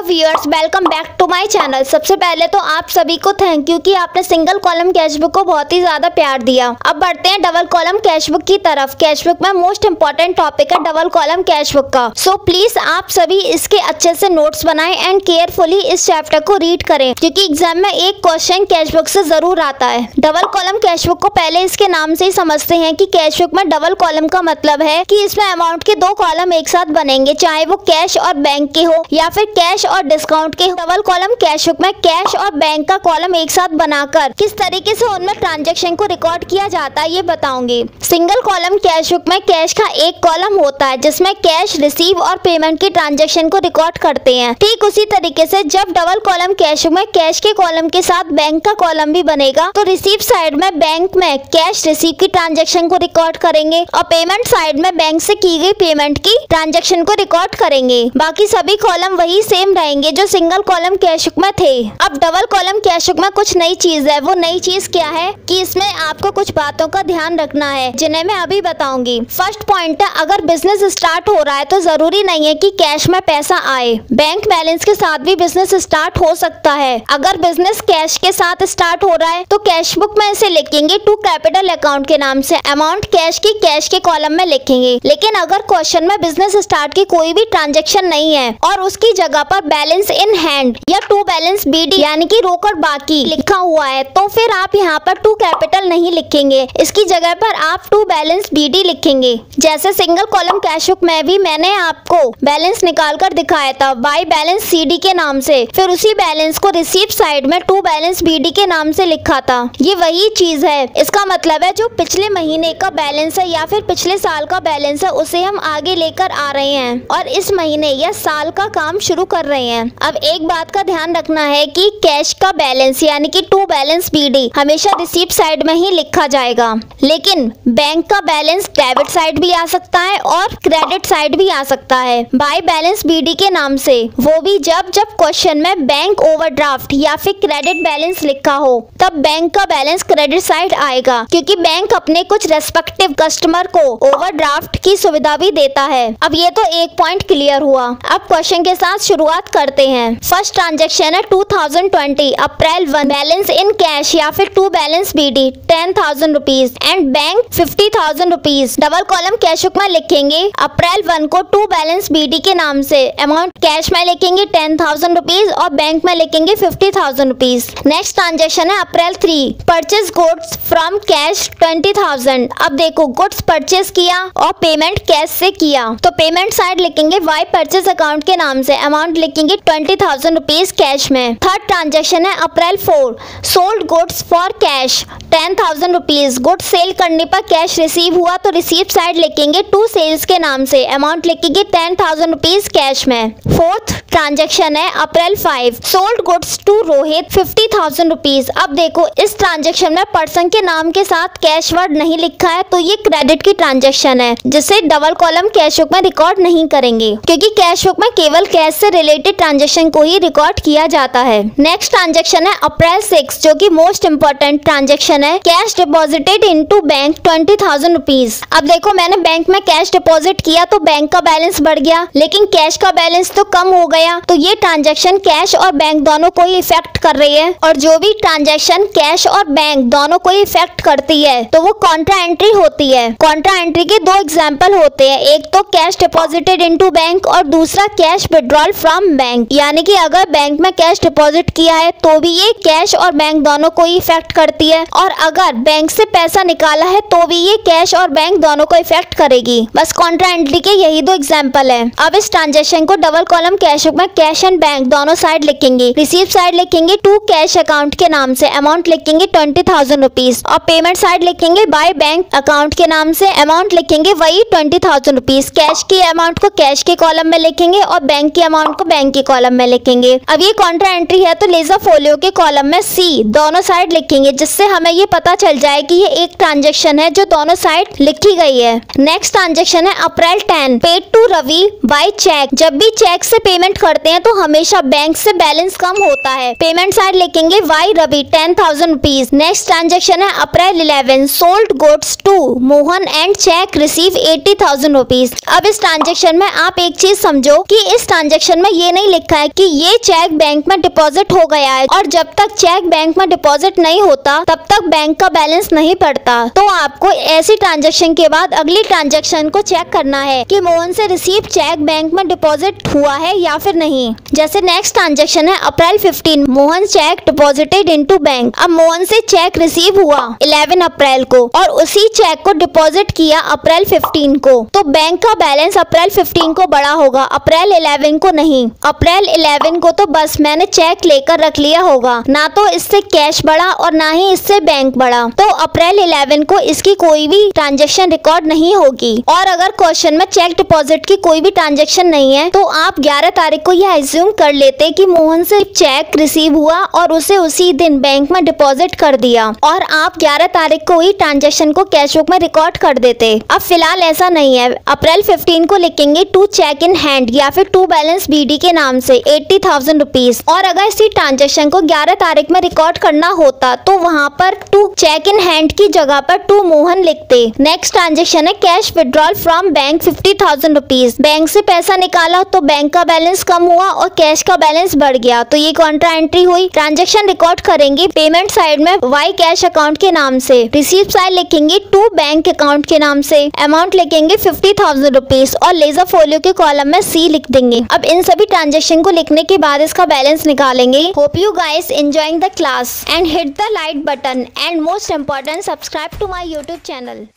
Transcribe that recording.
Viewers, welcome back to my channel. सबसे पहले तो आप सभी को थैंक यू कि आपने सिंगल कॉलम कैशबुक को बहुत ही ज्यादा प्यार दिया। अब बढ़ते हैं डबल कॉलम कैशबुक की तरफ। कैशबुक में मोस्ट इंपॉर्टेंट टॉपिक है डबल कॉलम कैशबुक का। सो प्लीज आप सभी इसके अच्छे से नोट्स बनाएं एंड केयरफुली इस चैप्टर को रीड करें, क्योंकि एग्जाम में एक क्वेश्चन कैशबुक से जरूर आता है। डबल कॉलम कैशबुक को पहले इसके नाम से ही समझते हैं कि कैशबुक में डबल कॉलम का मतलब है कि इसमें अमाउंट के दो कॉलम एक साथ बनेंगे, चाहे वो कैश और बैंक के हो या फिर कैश और डिस्काउंट के। डबल कॉलम कैशबुक में कैश और बैंक का कॉलम एक साथ बनाकर किस तरीके से उनमें ट्रांजैक्शन को रिकॉर्ड किया जाता है ये बताऊंगी। सिंगल कॉलम कैशबुक में कैश का एक कॉलम होता है जिसमें कैश, रिसीव और पेमेंट की ट्रांजैक्शन को रिकॉर्ड करते हैं। ठीक उसी तरीके से जब डबल कॉलम कैशबुक में कैश के कॉलम के साथ बैंक का कॉलम भी बनेगा तो रिसीव साइड में बैंक में कैश रिसीव की ट्रांजैक्शन को रिकॉर्ड करेंगे और पेमेंट साइड में बैंक से की गई पेमेंट की ट्रांजैक्शन को रिकॉर्ड करेंगे। बाकी सभी कॉलम वही सेम रहेंगे जो सिंगल कॉलम कैशबुक में थे। अब डबल कॉलम कैशबुक में कुछ नई चीज है। वो नई चीज क्या है कि इसमें आपको कुछ बातों का ध्यान रखना है जिन्हें मैं अभी बताऊंगी। फर्स्ट पॉइंट है, अगर बिजनेस स्टार्ट हो रहा है तो जरूरी नहीं है कि कैश में पैसा आए। बैंक बैलेंस के साथ भी बिजनेस स्टार्ट हो सकता है। अगर बिजनेस कैश के साथ स्टार्ट हो रहा है तो कैशबुक में इसे लिखेंगे टू कैपिटल अकाउंट के नाम से। अमाउंट कैश की कैश के कॉलम में लिखेंगे। लेकिन अगर क्वेश्चन में बिजनेस स्टार्ट की कोई भी ट्रांजैक्शन नहीं है और उसकी जगह पर बैलेंस इन हैंड या टू बैलेंस बीडी यानी कि रोकड़ बाकी लिखा हुआ है तो फिर आप यहाँ पर टू कैपिटल नहीं लिखेंगे, इसकी जगह पर आप टू बैलेंस बीडी लिखेंगे। जैसे सिंगल कॉलम कैशबुक में भी मैंने आपको बैलेंस निकाल कर दिखाया था बाई बैलेंस सीडी के नाम से, फिर उसी बैलेंस को रिसीव साइड में टू बैलेंस बीडी के नाम से लिखा था। ये वही चीज है। इसका मतलब है जो पिछले महीने का बैलेंस है या फिर पिछले साल का बैलेंस है उसे हम आगे लेकर आ रहे हैं और इस महीने या साल का काम शुरू कर रहे हैं। अब एक बात का ध्यान रखना है कि कैश का बैलेंस यानी कि टू बैलेंस बीडी हमेशा रिसीव साइड में ही लिखा जाएगा, लेकिन बैंक का बैलेंस डेबिट साइड भी आ सकता है और क्रेडिट साइड भी आ सकता है बाय बैलेंस बीडी के नाम से। वो भी जब क्वेश्चन में बैंक ओवरड्राफ्ट या फिर क्रेडिट बैलेंस लिखा हो तब बैंक का बैलेंस क्रेडिट साइड आएगा, क्योंकि बैंक अपने कुछ रेस्पेक्टिव कस्टमर को ओवरड्राफ्ट की सुविधा भी देता है। अब ये तो एक पॉइंट क्लियर हुआ। अब क्वेश्चन के साथ शुरुआत करते हैं। फर्स्ट ट्रांजैक्शन है 2020 अप्रैल 1, बैलेंस इन कैश या फिर to balance BD 10,000 rupees and bank 50,000 rupees. Double column cashbook में लिखेंगे अप्रैल 1 को टू बैलेंस बीडी के नाम से। अमाउंट कैश में लिखेंगे 10,000 रुपीज और बैंक में लिखेंगे 50,000 रुपीज। नेक्स्ट ट्रांजैक्शन है अप्रैल 3, परचेज गुड्स फ्रॉम कैश 20,000। अब देखो गुड्स परचेज किया और पेमेंट कैश से किया तो पेमेंट साइड लिखेंगे वाई परचेज अकाउंट के नाम से। अमाउंट लिखेंगे 20,000 रुपीज कैश में। थर्ड ट्रांजैक्शन है April 4, sold goods for cash 10,000 rupees. Goods sale करने पर कैश रिसीव हुआ तो रिसीव साइड लिखेंगे टू सेल्स के नाम से। अमाउंट लिखेंगे 10,000 रुपीज कैश में। फोर्थ ट्रांजैक्शन है April 5, sold goods to Rohit 50,000 rupees. अब देखो इस ट्रांजैक्शन में पर्सन के नाम के साथ कैश वर्ड नहीं लिखा है तो ये क्रेडिट की ट्रांजैक्शन है जिसे डबल कॉलम कैशबुक में रिकॉर्ड नहीं करेंगे, क्योंकि कैशबुक में केवल कैश से रिलेटेड ट्रांजैक्शन को ही रिकॉर्ड किया जाता है। नेक्स्ट ट्रांजैक्शन है अप्रैल 6 जो कि मोस्ट इंपोर्टेंट ट्रांजैक्शन है, cash deposited into bank 20,000 rupees. अब देखो मैंने बैंक में कैश डिपॉजिट किया तो बैंक का बैलेंस बढ़ गया, लेकिन कैश का बैलेंस तो कम हो गया, तो ये ट्रांजैक्शन कैश और बैंक दोनों को ही इफेक्ट कर रही है। और जो भी ट्रांजैक्शन कैश और बैंक दोनों को इफेक्ट करती है तो वो कॉन्ट्रा एंट्री होती है। कॉन्ट्रा एंट्री के दो एग्जाम्पल होते हैं, एक तो कैश डिपॉजिटेड इनटू बैंक और दूसरा कैश विड्रॉल फ्रॉम बैंक। यानी कि अगर बैंक में कैश डिपॉजिट किया है तो भी ये कैश और बैंक दोनों को ही इफेक्ट करती है, और अगर बैंक से पैसा निकाला है तो भी ये कैश और बैंक दोनों को इफेक्ट करेगी। बस कॉन्ट्रा एंट्री के यही दो एग्जाम्पल है। अब इस ट्रांजैक्शन को डबल कॉलम कैशबुक में कैश एंड बैंक दोनों साइड लिखेंगे। रिसीव साइड लिखेंगे टू कैश अकाउंट के नाम से। अमाउंट लिखेंगे 20,000 रुपीज और पेमेंट साइड लिखेंगे बाय बैंक अकाउंट के नाम से। अमाउंट लिखेंगे वही 20,000 रुपीज। कैश की अमाउंट को कैश के कॉलम में लिखेंगे और बैंक की अमाउंट को बैंक के कॉलम में लिखेंगे। अब ये कॉन्ट्रा एंट्री है तो लेजर फोलियो के कॉलम में सी दोनों साइड लिखेंगे, जिससे हमें ये पता चल जाए कि ये एक ट्रांजैक्शन है जो दोनों साइड लिखी गई है। नेक्स्ट ट्रांजैक्शन है April 10, paid to Ravi by cheque. जब भी चेक से पेमेंट करते हैं तो हमेशा बैंक से बैलेंस कम होता है। पेमेंट साइड लिखेंगे by Ravi 10,000 rupees. Next transaction है April 11, sold goods to Mohan and cheque receive 80,000 rupees. अब इस ट्रांजैक्शन में आप एक चीज समझो कि इस ट्रांजैक्शन में ये नहीं लिखा है कि ये चेक बैंक में डिपॉजिट हो गया है, और जब तक चेक बैंक में डिपॉजिट नहीं होता तब तक बैंक का बैलेंस नहीं पड़ता। तो आपको ऐसी ट्रांजैक्शन के बाद अगली ट्रांजैक्शन को चेक करना है कि मोहन से रिसीव चेक बैंक में डिपॉजिट हुआ है या फिर नहीं। जैसे नेक्स्ट ट्रांजैक्शन है अप्रैल 15, Mohan check deposited into bank. अब मोहन से चेक रिसीव हुआ 11 अप्रैल को और उसी चेक को डिपॉजिट किया अप्रैल 15 को, तो बैंक का बैलेंस अप्रैल 15 को बढ़ा होगा, अप्रैल 11 को नहीं। अप्रैल 11 को तो बस मैंने चेक लेकर रख लिया होगा, ना तो इससे कैश बढ़ा और ना ही इससे बैंक बढ़ा, तो अप्रैल 11 को इसकी कोई भी ट्रांजैक्शन रिकॉर्ड नहीं होगी। और अगर क्वेश्चन में चेक डिपॉजिट की कोई भी ट्रांजैक्शन नहीं है तो आप 11 तारीख को यह एज्यूम कर लेते कि मोहन से चेक रिसीव हुआ और उसे उसी दिन बैंक में डिपॉजिट कर दिया, और आप 11 तारीख को ही ट्रांजैक्शन को कैश बुक में रिकॉर्ड कर देते। अब फिलहाल ऐसा नहीं है, अप्रैल 15 को लिखेंगे टू चेक इन हैंड या फिर टू बैलेंस बीडी के नाम से 80,000 रुपीज, और अगर इसी ट्रांजैक्शन को 11 तारीख में रिकॉर्ड करना होता तो वहाँ पर टू चेक इन हैंड की जगह पर टू मोहन लिखते। नेक्स्ट ट्रांजैक्शन है cash withdrawal from bank 50,000 rupees. Bank से पैसा निकाला तो बैंक का बैलेंस कम हुआ और कैश का बैलेंस बढ़ गया, तो ये कॉन्ट्रा एंट्री हुई। ट्रांजैक्शन रिकॉर्ड करेंगे पेमेंट साइड में वाई कैश अकाउंट के नाम से, रिसीव साइड लिखेंगे टू बैंक अकाउंट के नाम से, अमाउंट लिखेंगे 50,000 रुपीज और लेजर फोलियो के कॉलम में सी लिख देंगे। अब इन सभी ट्रांजैक्शन को लिखने के बाद इसका बैलेंस निकालेंगे। Hope you guys enjoying the class and hit the like button and most important subscribe to my YouTube channel.